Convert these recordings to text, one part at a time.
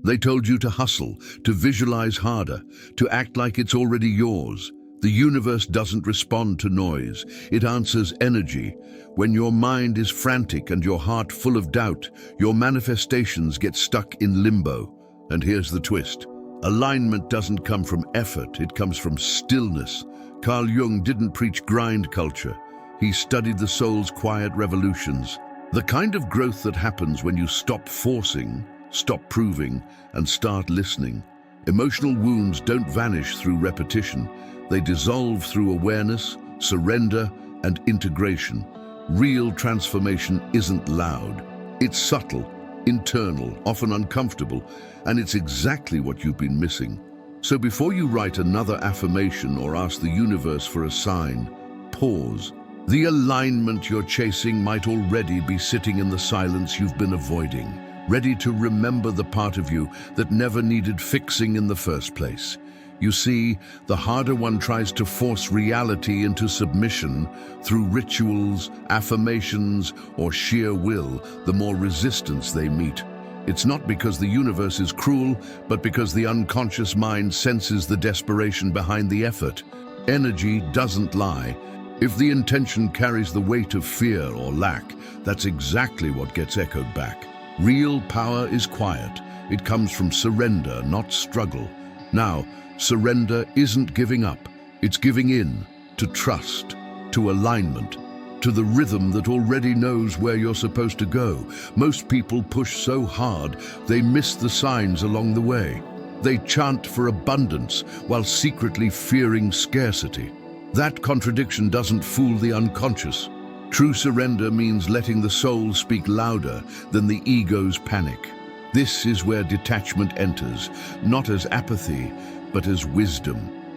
They told you to hustle, to visualize harder, to act like it's already yours. The universe doesn't respond to noise. It answers energy. When your mind is frantic and your heart full of doubt, your manifestations get stuck in limbo. And here's the twist. Alignment doesn't come from effort, it comes from stillness. Carl Jung didn't preach grind culture. He studied the soul's quiet revolutions. The kind of growth that happens when you stop forcing, stop proving, and start listening. Emotional wounds don't vanish through repetition. They dissolve through awareness, surrender, and integration. Real transformation isn't loud. It's subtle, internal, often uncomfortable, and it's exactly what you've been missing. So before you write another affirmation or ask the universe for a sign, pause. The alignment you're chasing might already be sitting in the silence you've been avoiding, ready to remember the part of you that never needed fixing in the first place. You see, the harder one tries to force reality into submission through rituals, affirmations, or sheer will, the more resistance they meet. It's not because the universe is cruel, but because the unconscious mind senses the desperation behind the effort. Energy doesn't lie. If the intention carries the weight of fear or lack, that's exactly what gets echoed back. Real power is quiet. It comes from surrender, not struggle. Now, surrender isn't giving up. It's giving in to trust, to alignment, to the rhythm that already knows where you're supposed to go. Most people push so hard, they miss the signs along the way. They chant for abundance while secretly fearing scarcity. That contradiction doesn't fool the unconscious. True surrender means letting the soul speak louder than the ego's panic. This is where detachment enters, not as apathy, but as wisdom.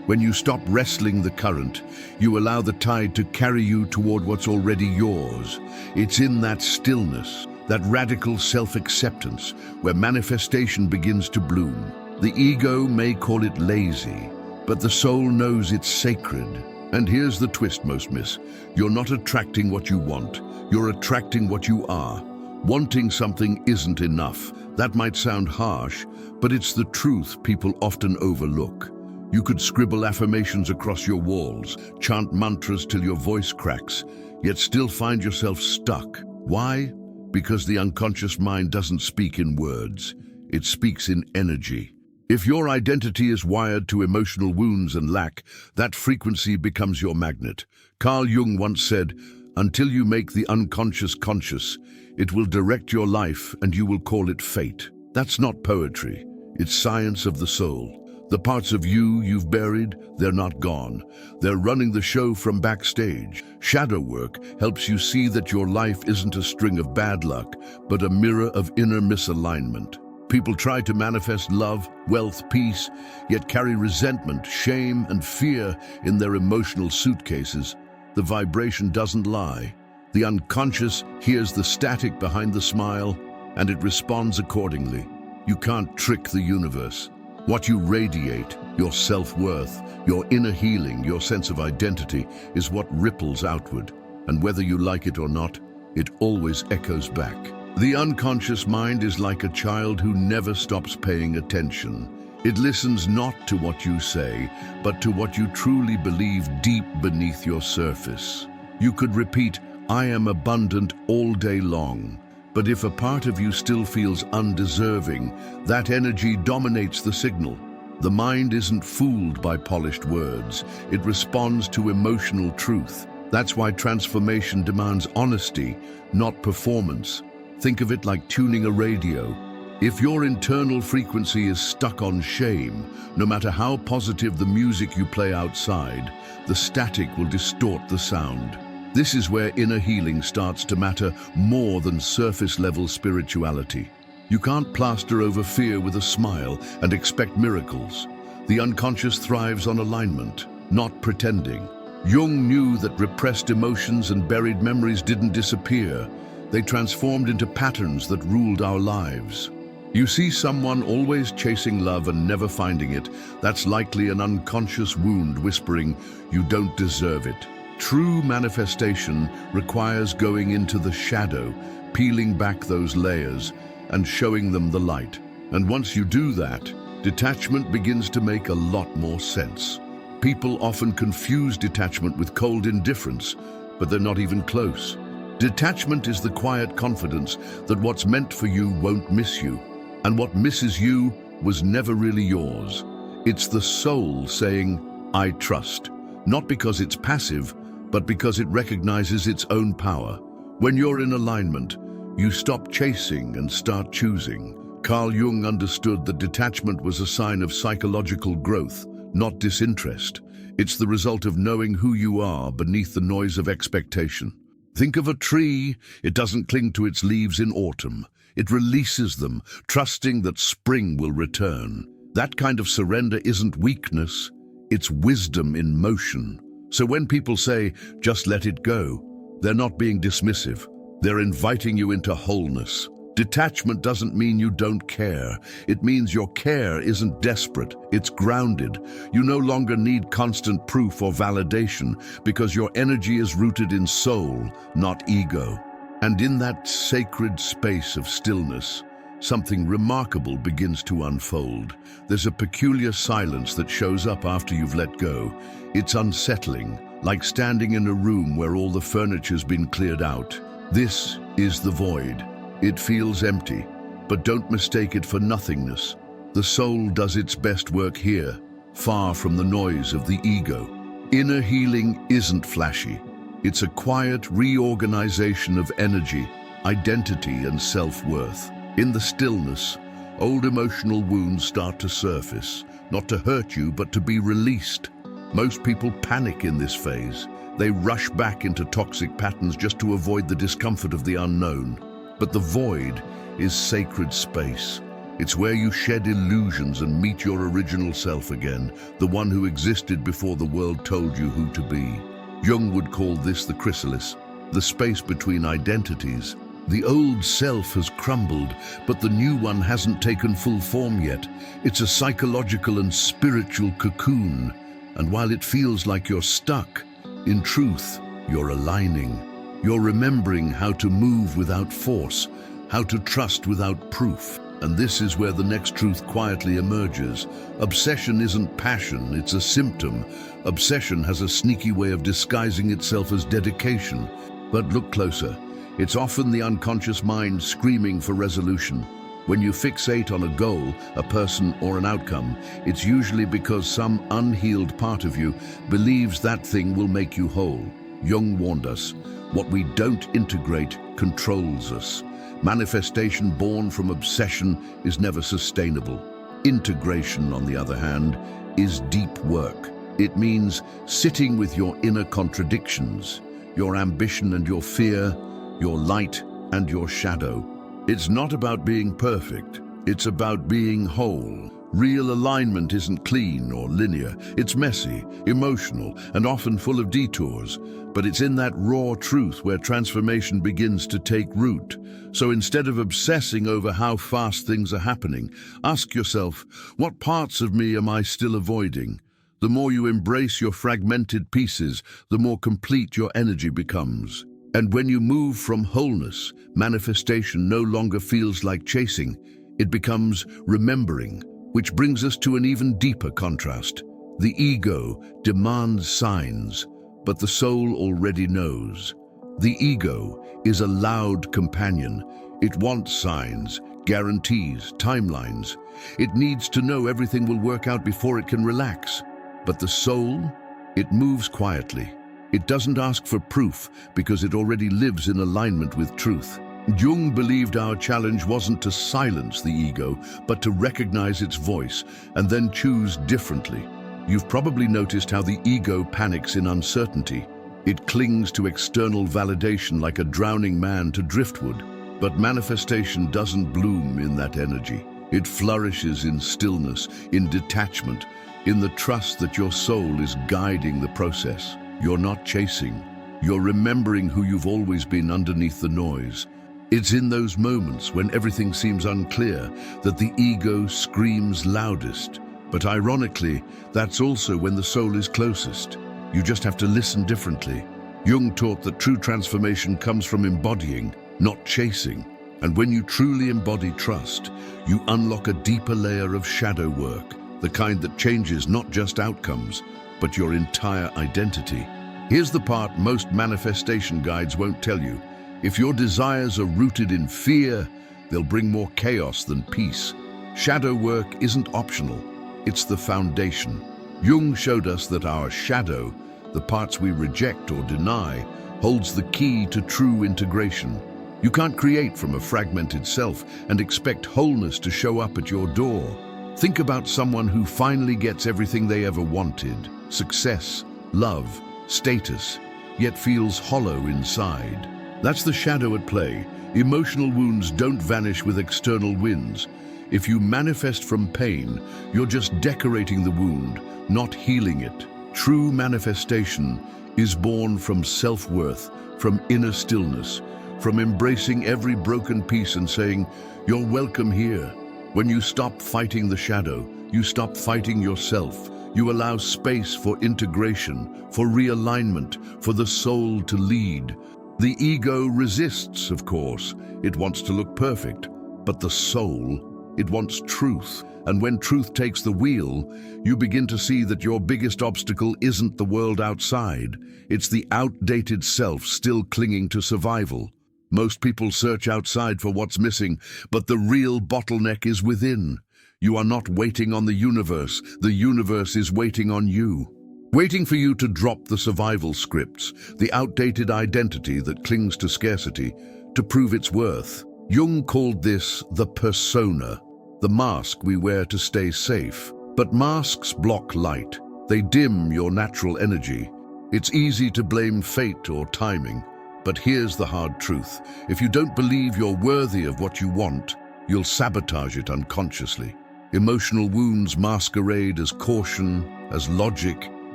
When you stop wrestling the current, you allow the tide to carry you toward what's already yours. It's in that stillness, that radical self-acceptance, where manifestation begins to bloom. The ego may call it lazy, but the soul knows it's sacred. And here's the twist most miss. You're not attracting what you want. You're attracting what you are. Wanting something isn't enough. That might sound harsh, but it's the truth people often overlook. You could scribble affirmations across your walls, chant mantras till your voice cracks, yet still find yourself stuck. Why? Because the unconscious mind doesn't speak in words. It speaks in energy. If your identity is wired to emotional wounds and lack, that frequency becomes your magnet. Carl Jung once said, "Until you make the unconscious conscious, it will direct your life and you will call it fate." That's not poetry. It's science of the soul. The parts of you you've buried, they're not gone. They're running the show from backstage. Shadow work helps you see that your life isn't a string of bad luck, but a mirror of inner misalignment. People try to manifest love, wealth, peace, yet carry resentment, shame, and fear in their emotional suitcases. The vibration doesn't lie. The unconscious hears the static behind the smile, and it responds accordingly. You can't trick the universe. What you radiate, your self-worth, your inner healing, your sense of identity, is what ripples outward. And whether you like it or not, it always echoes back. The unconscious mind is like a child who never stops paying attention. It listens not to what you say, but to what you truly believe deep beneath your surface. You could repeat, "I am abundant," all day long. But if a part of you still feels undeserving, that energy dominates the signal. The mind isn't fooled by polished words. It responds to emotional truth. That's why transformation demands honesty, not performance. Think of it like tuning a radio. If your internal frequency is stuck on shame, no matter how positive the music you play outside, the static will distort the sound. This is where inner healing starts to matter more than surface-level spirituality. You can't plaster over fear with a smile and expect miracles. The unconscious thrives on alignment, not pretending. Jung knew that repressed emotions and buried memories didn't disappear. They transformed into patterns that ruled our lives. You see someone always chasing love and never finding it, that's likely an unconscious wound whispering, "You don't deserve it." True manifestation requires going into the shadow, peeling back those layers and showing them the light. And once you do that, detachment begins to make a lot more sense. People often confuse detachment with cold indifference, but they're not even close. Detachment is the quiet confidence that what's meant for you won't miss you, and what misses you was never really yours. It's the soul saying, "I trust," not because it's passive, but because it recognizes its own power. When you're in alignment, you stop chasing and start choosing. Carl Jung understood that detachment was a sign of psychological growth, not disinterest. It's the result of knowing who you are beneath the noise of expectation. Think of a tree. It doesn't cling to its leaves in autumn. It releases them, trusting that spring will return. That kind of surrender isn't weakness, it's wisdom in motion. So when people say, "just let it go," they're not being dismissive. They're inviting you into wholeness. Detachment doesn't mean you don't care. It means your care isn't desperate, it's grounded. You no longer need constant proof or validation because your energy is rooted in soul, not ego. And in that sacred space of stillness, something remarkable begins to unfold. There's a peculiar silence that shows up after you've let go. It's unsettling, like standing in a room where all the furniture's been cleared out. This is the void. It feels empty, but don't mistake it for nothingness. The soul does its best work here, far from the noise of the ego. Inner healing isn't flashy. It's a quiet reorganization of energy, identity, and self-worth. In the stillness, old emotional wounds start to surface, not to hurt you, but to be released. Most people panic in this phase. They rush back into toxic patterns just to avoid the discomfort of the unknown. But the void is sacred space. It's where you shed illusions and meet your original self again, the one who existed before the world told you who to be. Jung would call this the chrysalis, the space between identities. The old self has crumbled, but the new one hasn't taken full form yet. It's a psychological and spiritual cocoon. And while it feels like you're stuck, in truth, you're aligning. You're remembering how to move without force, how to trust without proof. And this is where the next truth quietly emerges. Obsession isn't passion, it's a symptom. Obsession has a sneaky way of disguising itself as dedication. But look closer. It's often the unconscious mind screaming for resolution. When you fixate on a goal, a person, or an outcome, it's usually because some unhealed part of you believes that thing will make you whole. Jung warned us, what we don't integrate controls us. Manifestation born from obsession is never sustainable. Integration, on the other hand, is deep work. It means sitting with your inner contradictions, your ambition and your fear, your light and your shadow. It's not about being perfect, it's about being whole. Real alignment isn't clean or linear. It's messy, emotional, and often full of detours. But it's in that raw truth where transformation begins to take root. So instead of obsessing over how fast things are happening, ask yourself, what parts of me am I still avoiding? The more you embrace your fragmented pieces, the more complete your energy becomes. And when you move from wholeness, manifestation no longer feels like chasing. It becomes remembering. Which brings us to an even deeper contrast. The ego demands signs, but the soul already knows. The ego is a loud companion. It wants signs, guarantees, timelines. It needs to know everything will work out before it can relax. But the soul, it moves quietly. It doesn't ask for proof because it already lives in alignment with truth. Jung believed our challenge wasn't to silence the ego, but to recognize its voice and then choose differently. You've probably noticed how the ego panics in uncertainty. It clings to external validation like a drowning man to driftwood. But manifestation doesn't bloom in that energy. It flourishes in stillness, in detachment, in the trust that your soul is guiding the process. You're not chasing. You're remembering who you've always been underneath the noise. It's in those moments when everything seems unclear that the ego screams loudest. But ironically, that's also when the soul is closest. You just have to listen differently. Jung taught that true transformation comes from embodying, not chasing. And when you truly embody trust, you unlock a deeper layer of shadow work, the kind that changes not just outcomes, but your entire identity. Here's the part most manifestation guides won't tell you. If your desires are rooted in fear, they'll bring more chaos than peace. Shadow work isn't optional, it's the foundation. Jung showed us that our shadow, the parts we reject or deny, holds the key to true integration. You can't create from a fragmented self and expect wholeness to show up at your door. Think about someone who finally gets everything they ever wanted: success, love, status, yet feels hollow inside. That's the shadow at play. Emotional wounds don't vanish with external wins. If you manifest from pain, you're just decorating the wound, not healing it. True manifestation is born from self-worth, from inner stillness, from embracing every broken piece and saying, "You're welcome here." When you stop fighting the shadow, you stop fighting yourself. You allow space for integration, for realignment, for the soul to lead. The ego resists, of course. It wants to look perfect. But the soul, it wants truth. And when truth takes the wheel, you begin to see that your biggest obstacle isn't the world outside. It's the outdated self still clinging to survival. Most people search outside for what's missing, but the real bottleneck is within. You are not waiting on the universe is waiting on you. Waiting for you to drop the survival scripts, the outdated identity that clings to scarcity, to prove its worth. Jung called this the persona, the mask we wear to stay safe. But masks block light. They dim your natural energy. It's easy to blame fate or timing. But here's the hard truth. If you don't believe you're worthy of what you want, you'll sabotage it unconsciously. Emotional wounds masquerade as caution, as logic,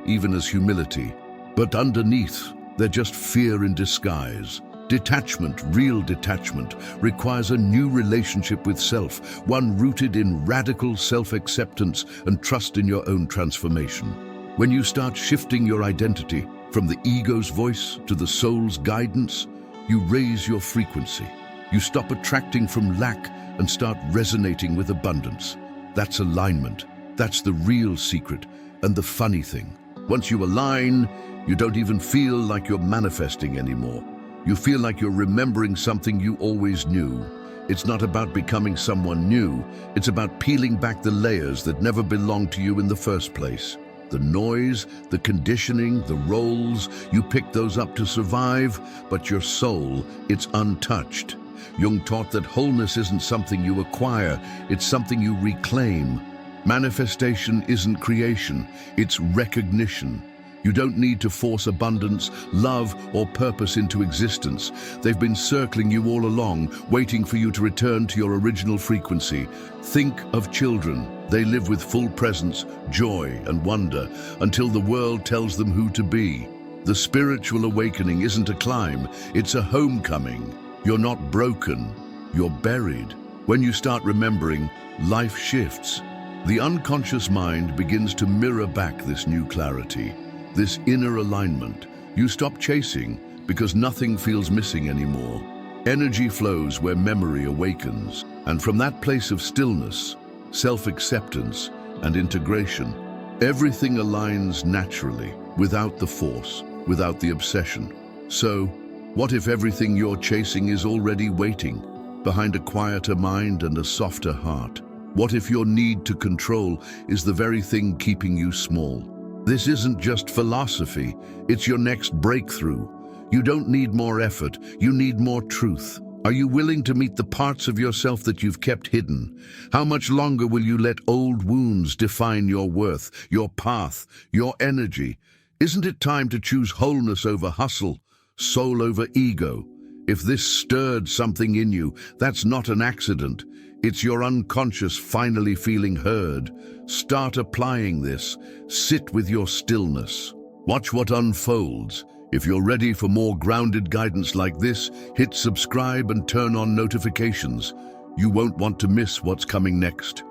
even as humility. But underneath, they're just fear in disguise. Detachment, real detachment, requires a new relationship with self, one rooted in radical self-acceptance and trust in your own transformation. When you start shifting your identity from the ego's voice to the soul's guidance, you raise your frequency. You stop attracting from lack and start resonating with abundance. That's alignment. That's the real secret. And the funny thing, once you align, you don't even feel like you're manifesting anymore. You feel like you're remembering something you always knew. It's not about becoming someone new. It's about peeling back the layers that never belonged to you in the first place. The noise, the conditioning, the roles, you pick those up to survive, but your soul, it's untouched. Jung taught that wholeness isn't something you acquire, it's something you reclaim. Manifestation isn't creation, it's recognition. You don't need to force abundance, love, or purpose into existence. They've been circling you all along, waiting for you to return to your original frequency. Think of children. They live with full presence, joy, and wonder until the world tells them who to be. The spiritual awakening isn't a climb, it's a homecoming. You're not broken, you're buried. When you start remembering, life shifts. The unconscious mind begins to mirror back this new clarity, this inner alignment. You stop chasing because nothing feels missing anymore. Energy flows where memory awakens, and from that place of stillness, self-acceptance, and integration, everything aligns naturally, without the force, without the obsession. So, what if everything you're chasing is already waiting, behind a quieter mind and a softer heart? What if your need to control is the very thing keeping you small? This isn't just philosophy, it's your next breakthrough. You don't need more effort, you need more truth. Are you willing to meet the parts of yourself that you've kept hidden? How much longer will you let old wounds define your worth, your path, your energy? Isn't it time to choose wholeness over hustle, soul over ego? If this stirred something in you, that's not an accident. It's your unconscious finally feeling heard. Start applying this. Sit with your stillness. Watch what unfolds. If you're ready for more grounded guidance like this, hit subscribe and turn on notifications. You won't want to miss what's coming next.